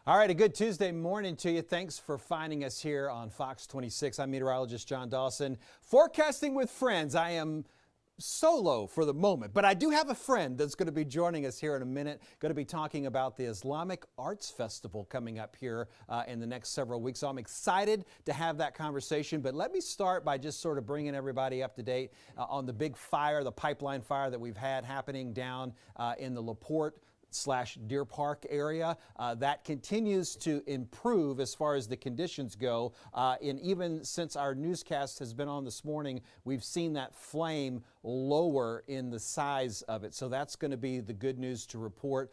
All right, a good Tuesday morning to you. Thanks for finding us here on Fox 26. I'm meteorologist John Dawson. Forecasting with friends. I am solo for the moment, but I do have a friend that's going to be joining us here in a minute. Going to be talking about the Islamic Arts Festival coming up here in the next several weeks. So I'm excited to have that conversation, but let me start by just sort of bringing everybody up to date on the big fire, the pipeline fire that we've had happening down in the LaPorte/Deer Park area. That continues to improve as far as the conditions go. And even since our newscast has been on this morning, we've seen that flame lower in the size of it. So that's going to be the good news to report.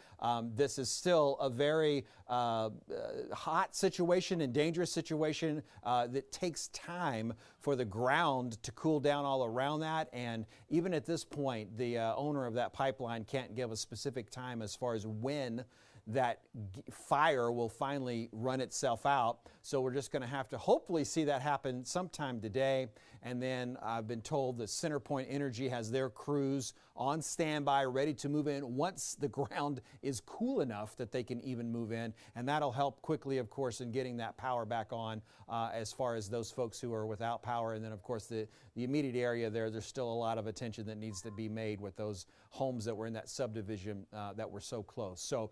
This is still a very hot situation and dangerous situation that takes time for the ground to cool down all around that. And even at this point, the owner of that pipeline can't give a specific time as far as when that fire will finally run itself out. So we're just going to have to hopefully see that happen sometime today. And then I've been told that CenterPoint Energy has their crews on standby, ready to move in once the ground is cool enough that they can even move in. And that'll help quickly, of course, in getting that power back on as far as those folks who are without power. And then, of course, the immediate area there's still a lot of attention that needs to be made with those homes that were in that subdivision that were so close. So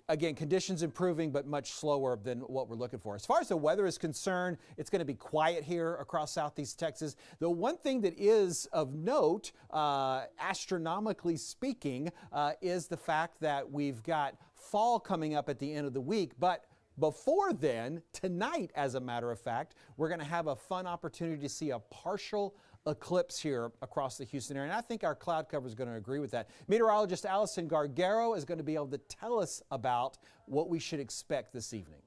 again, conditions improving, but much slower than what we're looking for. As far as the weather is concerned, it's going to be quiet here across southeast Texas. The one thing that is of note, astronomically speaking, is the fact that we've got fall coming up at the end of the week. But before then, tonight, as a matter of fact, we're going to have a fun opportunity to see a partial eclipse here across the Houston area. And I think our cloud cover is going to agree with that. Meteorologist Allison Gargaro is going to be able to tell us about what we should expect this evening.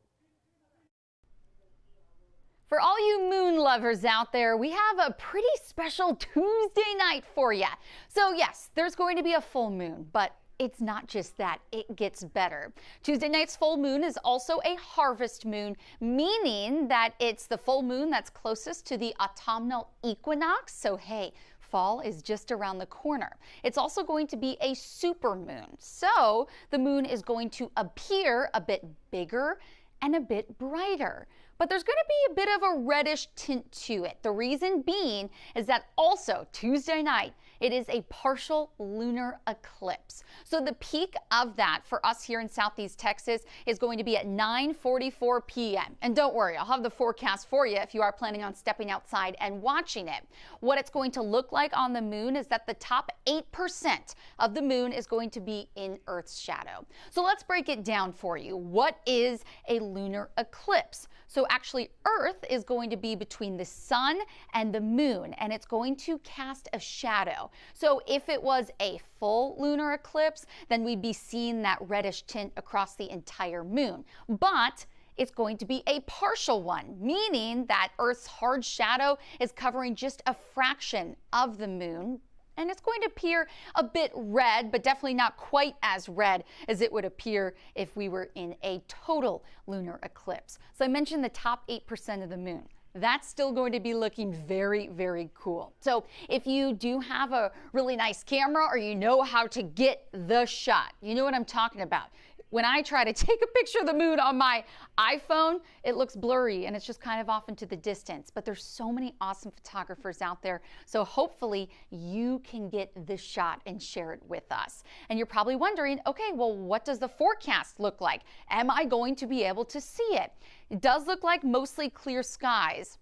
For all you moon lovers out there, we have a pretty special Tuesday night for you. So yes, there's going to be a full moon, but it's not just that, it gets better. Tuesday night's full moon is also a harvest moon, meaning that it's the full moon that's closest to the autumnal equinox. So hey, fall is just around the corner. It's also going to be a super moon. So the moon is going to appear a bit bigger and a bit brighter. But there's going to be a bit of a reddish tint to it. The reason being is that also Tuesday night, it is a partial lunar eclipse. So the peak of that for us here in southeast Texas is going to be at 9:44 p.m. And don't worry, I'll have the forecast for you if you are planning on stepping outside and watching it. What it's going to look like on the moon is that the top 8% of the moon is going to be in Earth's shadow. So let's break it down for you. What is a lunar eclipse? So actually, Earth is going to be between the sun and the moon, and it's going to cast a shadow. So if it was a full lunar eclipse, then we'd be seeing that reddish tint across the entire moon. But it's going to be a partial one, meaning that Earth's hard shadow is covering just a fraction of the moon. And it's going to appear a bit red, but definitely not quite as red as it would appear if we were in a total lunar eclipse. So I mentioned the top 8% of the moon. That's still going to be looking very, very cool. So if you do have a really nice camera or you know how to get the shot, you know what I'm talking about. When I try to take a picture of the moon on my iPhone, it looks blurry and it's just kind of off into the distance. But there's so many awesome photographers out there. So hopefully you can get this shot and share it with us. And you're probably wondering, okay, well, what does the forecast look like? Am I going to be able to see it? It does look like mostly clear skies.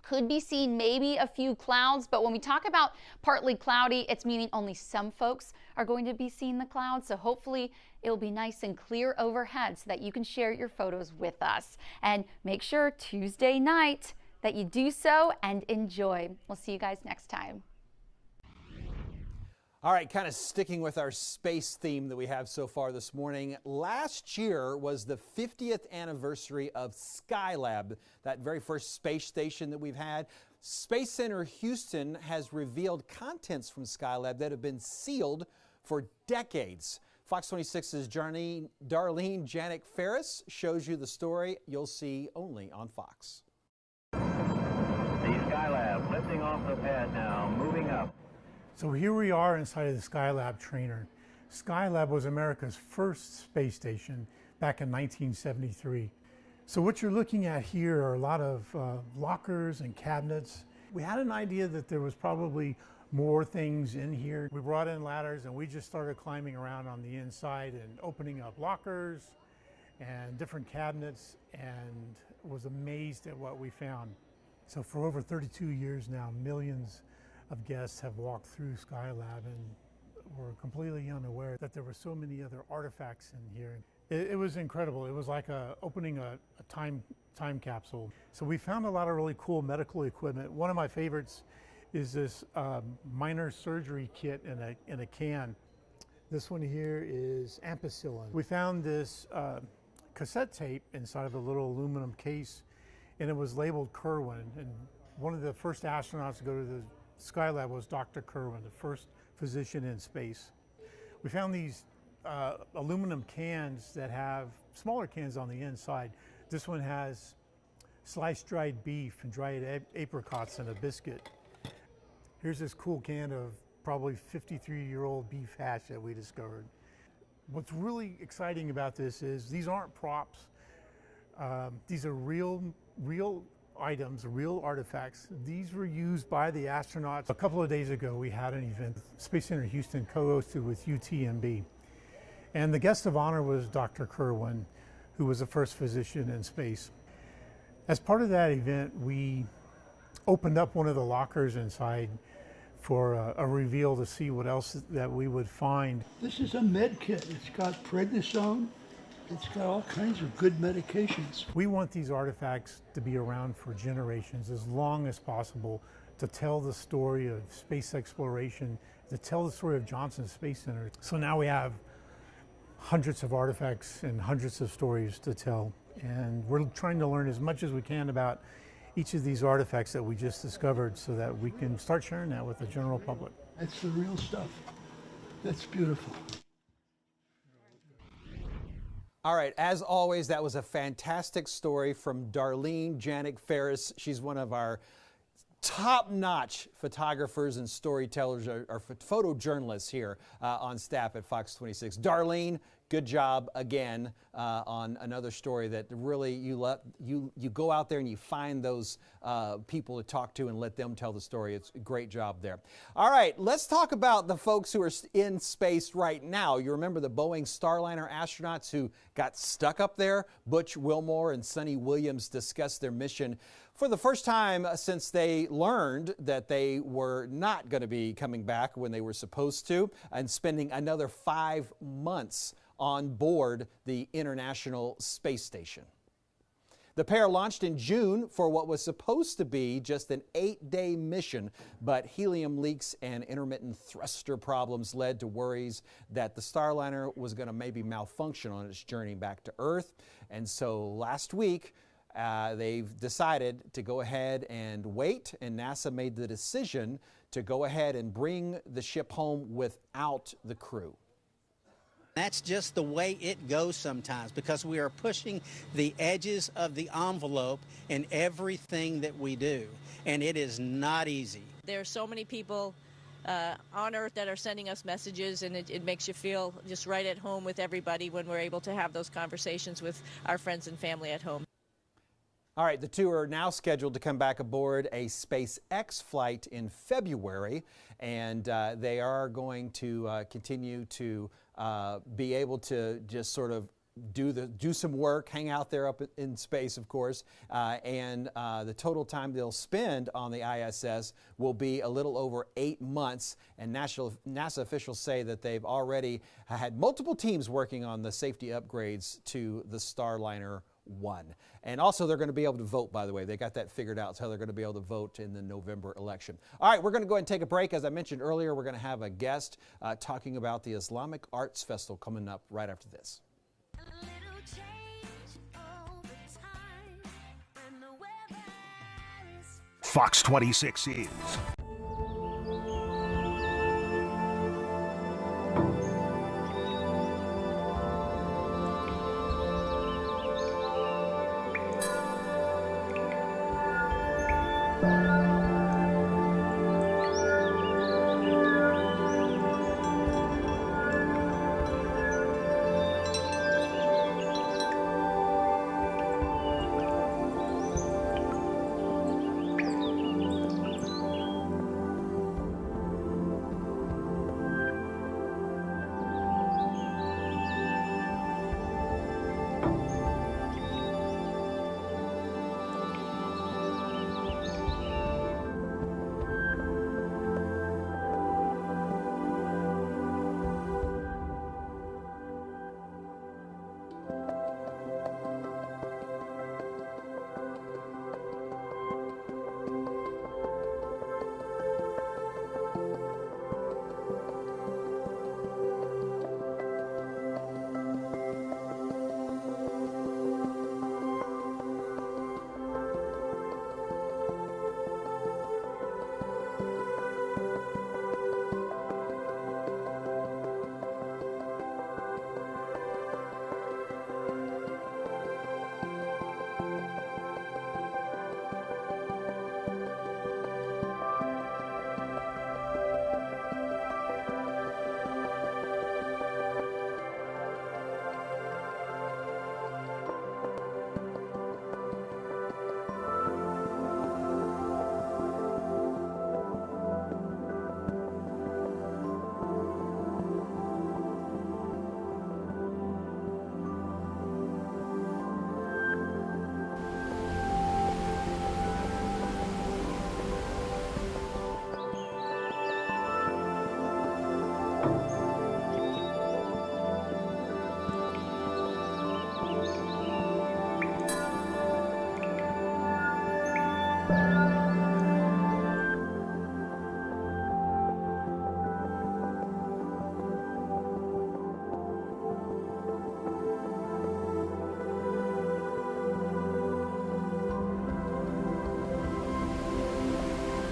Could be seen maybe a few clouds, but when we talk about partly cloudy, it's meaning only some folks are going to be seeing the clouds. So hopefully it'll be nice and clear overhead so that you can share your photos with us. And make sure Tuesday night that you do so and enjoy. We'll see you guys next time. All right, kind of sticking with our space theme that we have so far this morning. Last year was the 50th anniversary of Skylab, that very first space station that we've had. Space Center Houston has revealed contents from Skylab that have been sealed for decades. Fox 26's Darlene Janik Ferris shows you the story you'll see only on Fox. The Skylab lifting off the pad now, moving up. So here we are inside of the Skylab trainer. Skylab was America's first space station, back in 1973. So what you're looking at here are a lot of lockers and cabinets. We had an idea that there was probably more things in here. We brought in ladders and we just started climbing around on the inside and opening up lockers and different cabinets, and was amazed at what we found. So for over 32 years now, millions of guests have walked through Skylab and were completely unaware that there were so many other artifacts in here. It was incredible. It was like opening a time capsule. So we found a lot of really cool medical equipment. One of my favorites is this minor surgery kit in a can. This one here is ampicillin. We found this cassette tape inside of a little aluminum case, and it was labeled Kerwin. And one of the first astronauts to go to the Skylab was Dr. Kerwin, the first physician in space. We found these aluminum cans that have smaller cans on the inside. This one has sliced dried beef and dried apricots and a biscuit. Here's this cool can of probably 53-year-old beef hash that we discovered. What's really exciting about this is these aren't props. These are real items, real artifacts. These were used by the astronauts. A couple of days ago, we had an event, Space Center Houston co-hosted with UTMB. And the guest of honor was Dr. Kerwin, who was the first physician in space. As part of that event, we opened up one of the lockers inside for a reveal to see what else that we would find. This is a med kit. It's got prednisone. It's got all kinds of good medications. We want these artifacts to be around for generations, as long as possible, to tell the story of space exploration, to tell the story of Johnson Space Center. So now we have hundreds of artifacts and hundreds of stories to tell. And we're trying to learn as much as we can about each of these artifacts that we just discovered so that we can start sharing that with the general public. That's the real stuff. That's beautiful. All right, as always, that was a fantastic story from Darlene Janik Ferris. She's one of our top-notch photographers and storytellers, or photojournalists here on staff at Fox 26. Darlene, good job again on another story that really you go out there and you find those people to talk to and let them tell the story. It's a great job there. All right, let's talk about the folks who are in space right now. You remember the Boeing Starliner astronauts who got stuck up there? Butch Wilmore and Sonny Williams discussed their mission for the first time since they learned that they were not going to be coming back when they were supposed to, and spending another 5 months on board the International Space Station. The pair launched in June for what was supposed to be just an 8-day mission, but helium leaks and intermittent thruster problems led to worries that the Starliner was going to maybe malfunction on its journey back to Earth. And so last week, they've decided to go ahead and wait, and NASA made the decision to go ahead and bring the ship home without the crew. That's just the way it goes sometimes, because we are pushing the edges of the envelope in everything that we do, and it is not easy. There are so many people on Earth that are sending us messages, and it makes you feel just right at home with everybody when we're able to have those conversations with our friends and family at home. All right, the two are now scheduled to come back aboard a SpaceX flight in February, and they are going to continue to be able to just sort of do some work, hang out there up in space, of course, and the total time they'll spend on the ISS will be a little over 8 months, and NASA officials say that they've already had multiple teams working on the safety upgrades to the Starliner 1. And also they're going to be able to vote, by the way. They got that figured out, so they're going to be able to vote in the November election. All right, we're going to go ahead and take a break. As I mentioned earlier, we're going to have a guest talking about the Islamic Arts Festival coming up right after this. Fox 26 is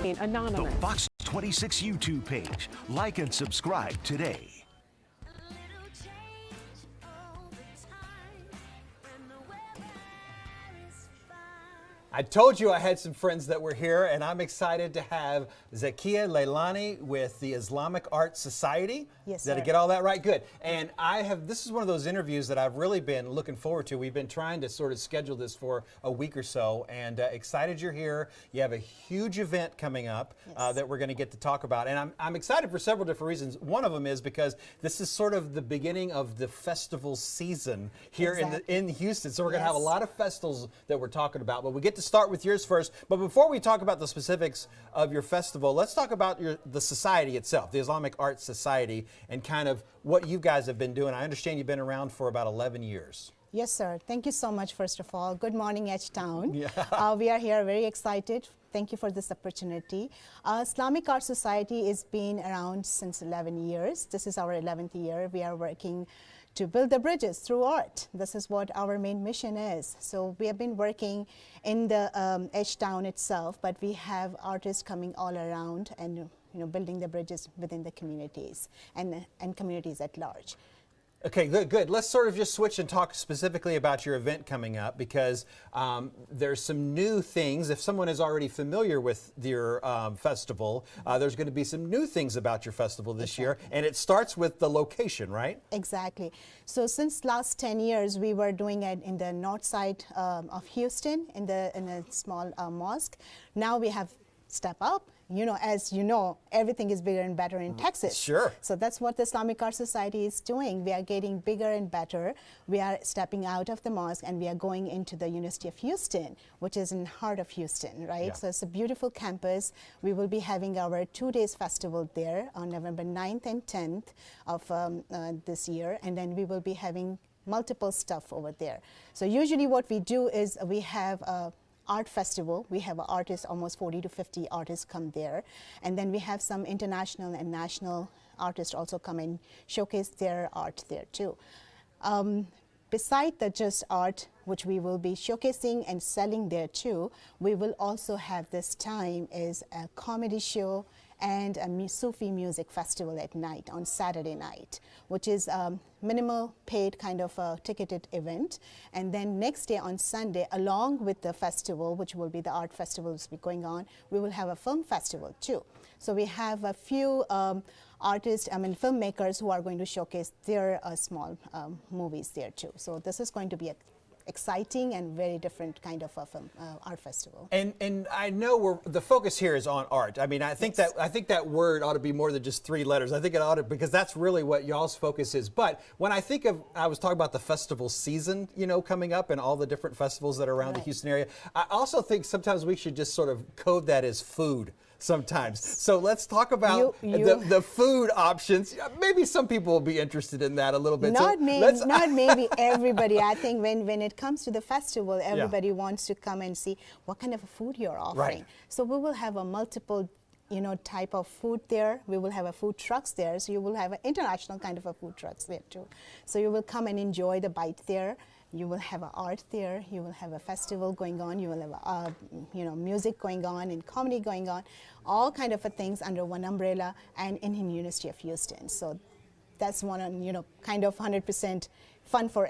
remain anonymous. The Fox 26 YouTube page. Like and subscribe today. I told you I had some friends that were here, and I'm excited to have Zakia Leilani with the Islamic Art Society. Yes, Did I sir. get all that right? Good. And this is one of those interviews that I've really been looking forward to. We've been trying to sort of schedule this for a week or so, and excited you're here. You have a huge event coming up that we're going to get to talk about. And I'm excited for several different reasons. One of them is because this is sort of the beginning of the festival season here in Houston. So we're going to have a lot of festivals that we're talking about, but we get to start with yours first. But before we talk about the specifics of your festival, let's talk about the society itself, the Islamic Art Society, and kind of what you guys have been doing. I understand you've been around for about 11 years. Yes, sir. Thank you so much, first of all. Good morning, H-Town. We are here very excited. Thank you for this opportunity. Islamic Art Society has been around since 11 years. This is our 11th year. We are working to build the bridges through art. This is what our main mission is. So we have been working in the H-Town itself, but we have artists coming all around and building the bridges within the communities and communities at large. Okay, good. Let's sort of just switch and talk specifically about your event coming up, because there's some new things. If someone is already familiar with your festival, there's going to be some new things about your festival this year, and it starts with the location, right? Exactly. So since last 10 years, we were doing it in the north side of Houston in a small mosque. Now we have stepped up. As you know, everything is bigger and better in Texas. Sure. So that's what the Islamic Art Society is doing. We are getting bigger and better. We are stepping out of the mosque and we are going into the University of Houston, which is in the heart of Houston, right? Yeah. So it's a beautiful campus. We will be having our 2-day festival there on November 9th and 10th of this year. And then we will be having multiple stuff over there. So usually what we do is we have a art festival. We have artists, almost 40 to 50 artists come there. And then we have some international and national artists also come and showcase their art there too. Beside the just art, which we will be showcasing and selling there too, we will also have this time is a comedy show and a Sufi music festival at night on Saturday night, which is minimal paid kind of a ticketed event. And then next day on Sunday, along with the festival, which will be the art festivals be going on, we will have a film festival too. So we have a few artists, filmmakers who are going to showcase their small movies there too. So this is going to be a exciting and very different kind of a film, art festival. And I know the focus here is on art. I mean, I think that word ought to be more than just 3 letters. I think it ought to, because that's really what y'all's focus is. But when I think of, I was talking about the festival season, coming up and all the different festivals that are around the Houston area. I also think sometimes we should just sort of code that as food. Sometimes. So let's talk about the food options. Maybe some people will be interested in that a little bit. Not maybe everybody. I think when it comes to the festival, everybody wants to come and see what kind of food you're offering. Right. So we will have a multiple type of food there. We will have a food trucks there. So you will have an international kind of a food trucks there too. So you will come and enjoy the bite there. You will have art there. You will have a festival going on. You will have music going on and comedy going on, all kind of things under one umbrella and in the University of Houston. So that's one kind of 100% fun for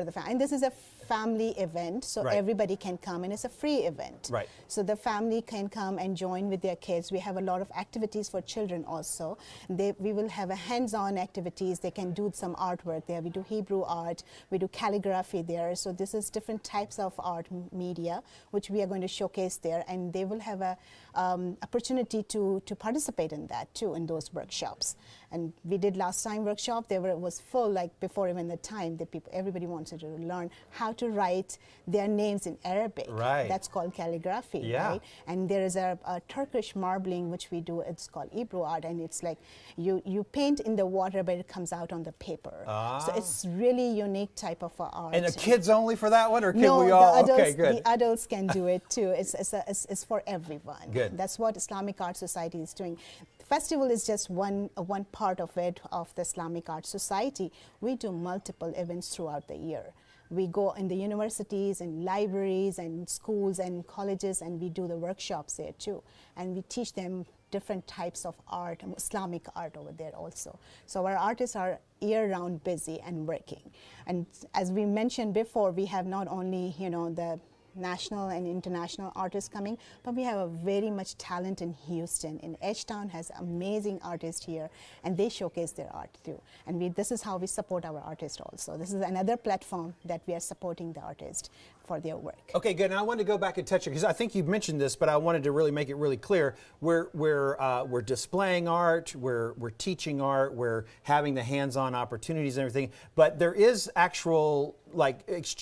the family. And this is a family event, so everybody can come, and it's a free event. Right. So the family can come and join with their kids. We have a lot of activities for children also. We will have a hands-on activities. They can do some artwork there. We do Hebrew art. We do calligraphy there. So this is different types of art media, which we are going to showcase there, and they will have a opportunity to participate in that too, in those workshops. And we did last time workshop. It was full, like before even the time. Everybody wanted to learn how to write their names in Arabic. Right. That's called calligraphy. Yeah. Right? And there is a Turkish marbling which we do. It's called Hebrew art, and it's like you paint in the water, but it comes out on the paper. So it's really unique type of art. And the kids only for that one, or can no, we all? the adults, Okay, good. The adults can do it too. It's for everyone. Good. That's what Islamic Art Society is doing. Festival is just one part of it, of the Islamic Art Society. We do multiple events throughout the year. We go in the universities and libraries and schools and colleges, and we do the workshops there too. And we teach them different types of art, Islamic art over there also. So our artists are year-round busy and working. And as we mentioned before, we have not only, you know, the national and international artists coming, but we have a very much talent in Houston. In Edgetown has amazing artists here, and they showcase their art too. And this is how we support our artists also. This is another platform that we are supporting the artists for their work. Okay, good. And I wanted to go back and touch it because I think you mentioned this, but I wanted to really make it really clear. We're displaying art, we're teaching art, we're having the hands-on opportunities and everything. But there is actual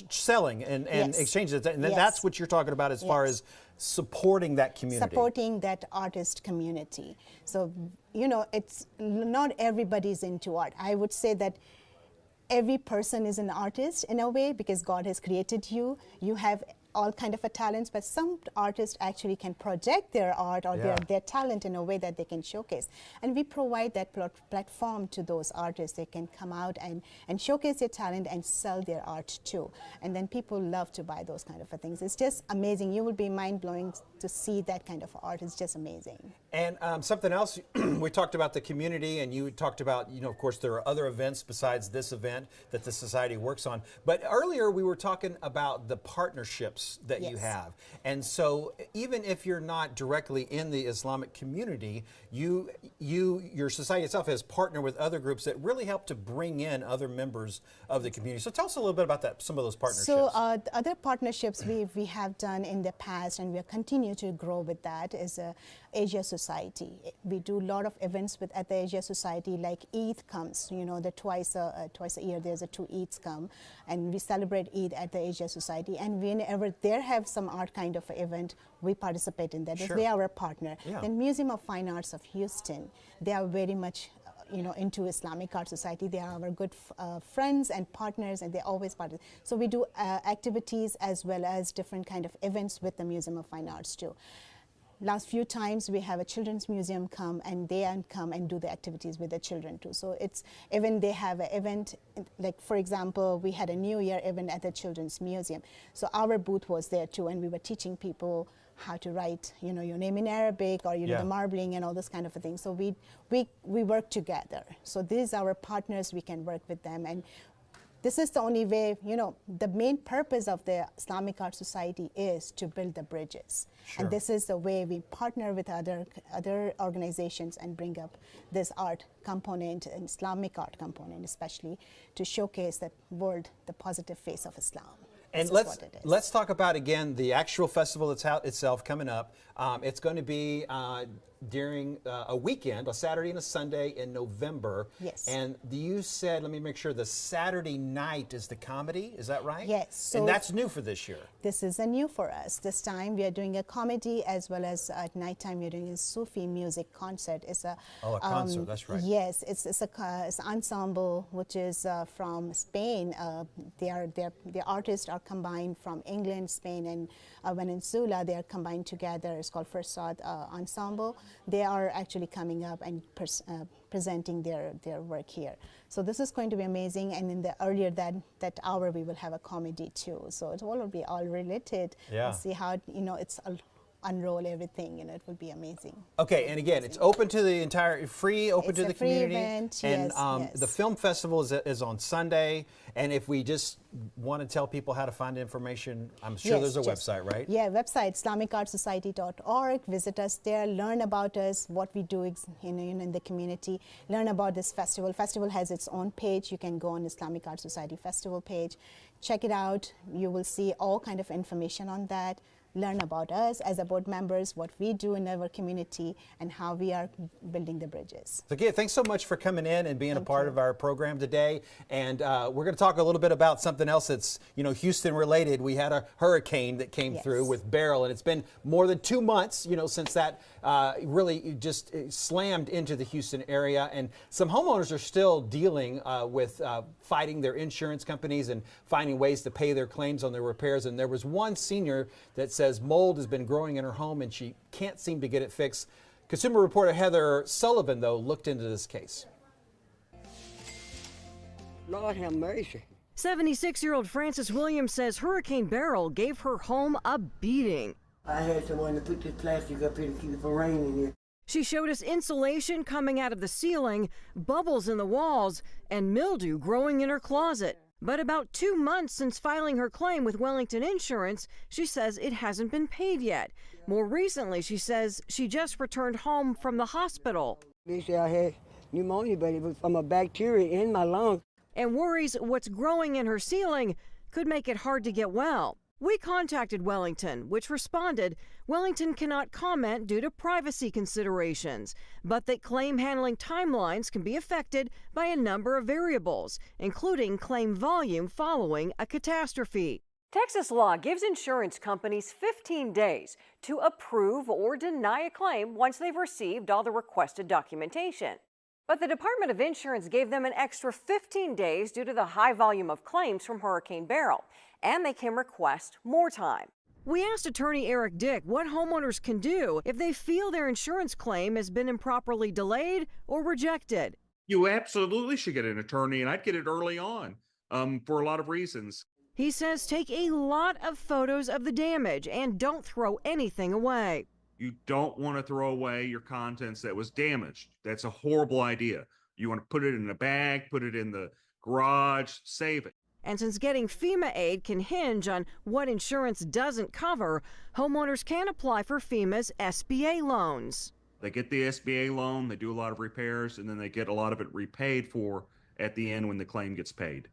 selling and Yes. exchanges, and Yes. that's what you're talking about as far as supporting that community. Supporting that artist community. So, you know, it's not everybody's into art. I would say that every person is an artist in a way because God has created you. You have all kind of a talents, but some artists actually can project their art or their talent in a way that they can showcase. And we provide that platform to those artists. They can come out and showcase their talent and sell their art too. And then people love to buy those kind of things. It's just amazing. You will be mind-blowing to see that kind of art. It's just amazing. And something else, we talked about the community, and you talked about, you know, of course, there are other events besides this event that the Society works on. But earlier we were talking about the partnerships that you have. And so even if you're not directly in the Islamic community, your society itself has partnered with other groups that really help to bring in other members of the community. So tell us a little bit about that, some of those partnerships. So the other partnerships we have done in the past, and we continue to grow with that, is Asia Society. We do a lot of events at the Asia Society, like Eid comes, you know, twice a year there's two Eids come, and we celebrate Eid at the Asia Society. And whenever they have some art kind of event, we participate in that. Sure. They are our partner. Yeah. Then Museum of Fine Arts of Houston, they are very much into Islamic Art Society. They are our good friends and partners, and they always participate. So we do activities as well as different kind of events with the Museum of Fine Arts too. Last few times we have a children's museum come, and they come and do the activities with the children too. So it's even they have an event, like for example, we had a New Year event at the Children's Museum. So our booth was there too, and we were teaching people how to write, you know, your name in Arabic, or the marbling and all this kind of a thing. So we work together. So these are our partners. We can work with them, and this is the only way, you know, the main purpose of the Islamic Art Society is to build the bridges. Sure. And this is the way we partner with other organizations and bring up this art component, and Islamic art component especially, to showcase the world, the positive face of Islam. And let's talk about, again, the actual festival itself coming up. It's going to be during a weekend, a Saturday and a Sunday in November. Yes. And you said, let me make sure, the Saturday night is the comedy, is that right? Yes. So and that's new for this year. This is a new for us. This time we are doing a comedy, as well as at nighttime we are doing a Sufi music concert. It's a concert, that's right. Yes, it's an ensemble which is from Spain. The artists are combined from England, Spain, and Venezuela. They are combined together. It's called Farsad Ensemble. They are actually coming up and presenting their work here. So this is going to be amazing. And in the earlier that hour, we will have a comedy too. So it will be all related. Yeah. And see how, you know, it's unroll everything, and it will be amazing. Okay, and again, it's open to the entire, free, open It's to a the free community. event, And yes. the film festival is on Sunday. And if we just want to tell people how to find information, I'm sure there's a website, right? Yeah, website, islamicartsociety.org. Visit us there, learn about us, what we do in the community, learn about this festival. Festival has its own page. You can go on Islamic Art Society Festival page, check it out. You will see all kind of information on that. Learn about us as a board members, what we do in our community, and how we are building the bridges. So, again, thanks so much for coming in and being a part of our program today. And we're going to talk a little bit about something else that's, you know, Houston related. We had a hurricane that came through with Beryl, and it's been more than 2 months, you know, since that really just slammed into the Houston area. And some homeowners are still dealing with fighting their insurance companies and finding ways to pay their claims on their repairs. And there was one senior that says mold has been growing in her home and she can't seem to get it fixed. Consumer reporter Heather Sullivan, though, looked into this case. Lord have mercy. 76-year-old Frances Williams says Hurricane Beryl gave her home a beating. I had someone to put this plastic up here to keep it from raining here. She showed us insulation coming out of the ceiling, bubbles in the walls, and mildew growing in her closet. But about 2 months since filing her claim with Wellington Insurance, she says it hasn't been paid yet. More recently, she says she just returned home from the hospital. They said I had pneumonia, but it was from a bacteria in my lungs. And worries what's growing in her ceiling could make it hard to get well. We contacted Wellington, which responded Wellington cannot comment due to privacy considerations, but that claim handling timelines can be affected by a number of variables, including claim volume following a catastrophe. Texas law gives insurance companies 15 days to approve or deny a claim once they've received all the requested documentation. But the Department of Insurance gave them an extra 15 days due to the high volume of claims from Hurricane Beryl, and they can request more time. We asked attorney Eric Dick what homeowners can do if they feel their insurance claim has been improperly delayed or rejected. You absolutely should get an attorney, and I'd get it early on for a lot of reasons. He says take a lot of photos of the damage and don't throw anything away. You don't want to throw away your contents that was damaged. That's a horrible idea. You want to put it in a bag, put it in the garage, save it. And since getting FEMA aid can hinge on what insurance doesn't cover, homeowners can apply for FEMA's SBA loans. They get the SBA loan, they do a lot of repairs, and then they get a lot of it repaid for at the end when the claim gets paid.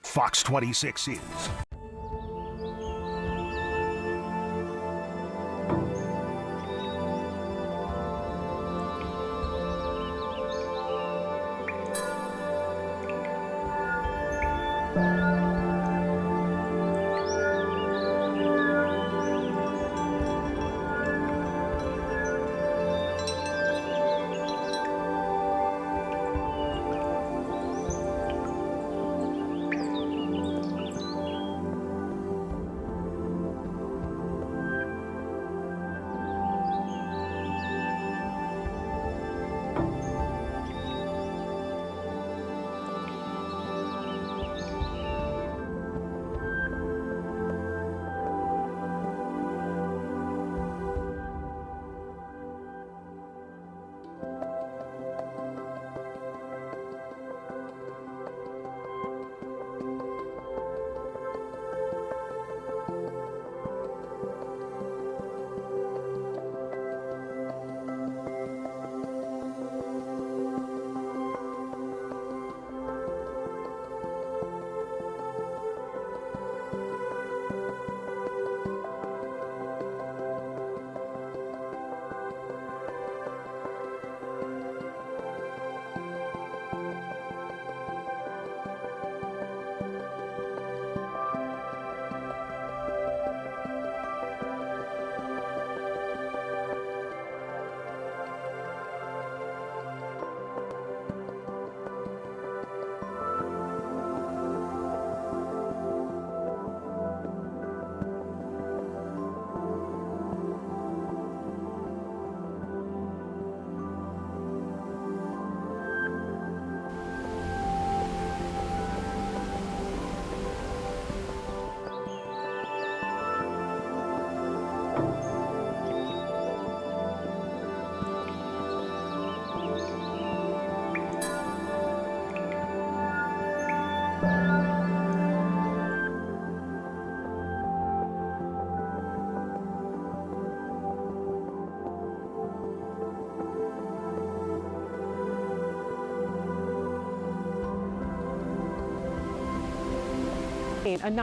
Fox 26 is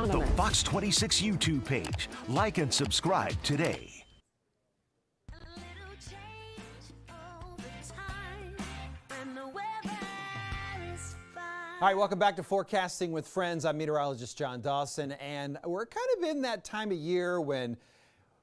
the Fox 26 YouTube page. Like and subscribe today. All right, welcome back to Forecasting with Friends. I'm meteorologist John Dawson, and we're kind of in that time of year when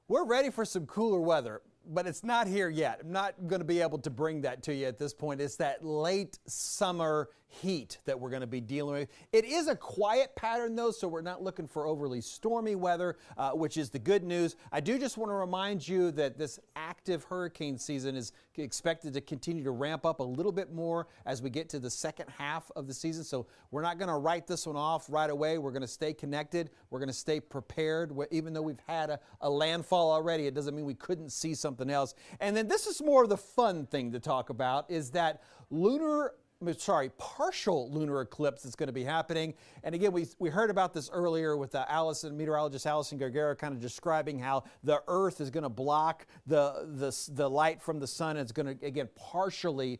we're ready for some cooler weather, but it's not here yet. I'm not going to be able to bring that to you at this point. It's that late summer heat that we're going to be dealing with. It is a quiet pattern though, so we're not looking for overly stormy weather, which is the good news. I do just want to remind you that this active hurricane season is expected to continue to ramp up a little bit more as we get to the second half of the season. So we're not going to write this one off right away. We're going to stay connected. We're going to stay prepared. Even though we've had a landfall already, it doesn't mean we couldn't see something else. And then this is more of the fun thing to talk about, is that partial lunar eclipse that's going to be happening. And again, we heard about this earlier with meteorologist Allison Guerrero kind of describing how the Earth is going to block the light from the sun. It's going to, again, partially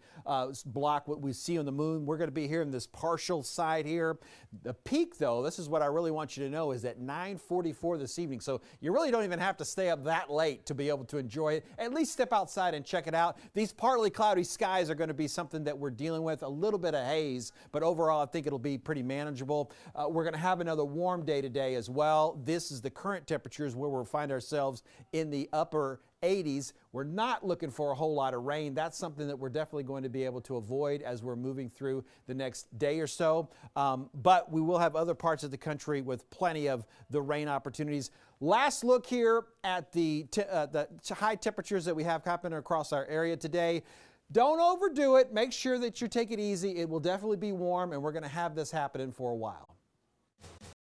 block what we see on the moon. We're going to be here in this partial side here. The peak, though, this is what I really want you to know, is at 9:44 this evening. So you really don't even have to stay up that late to be able to enjoy it. At least step outside and check it out. These partly cloudy skies are going to be something that we're dealing with. A little bit of haze, but overall I think it'll be pretty manageable. We're going to have another warm day today as well. This is the current temperatures where we'll find ourselves in the upper 80s. We're not looking for a whole lot of rain. That's something that we're definitely going to be able to avoid as we're moving through the next day or so. But we will have other parts of the country with plenty of the rain opportunities. Last look here at the high temperatures that we have happening across our area today. Don't overdo it. Make sure that you take it easy. It will definitely be warm, and we're going to have this happening for a while.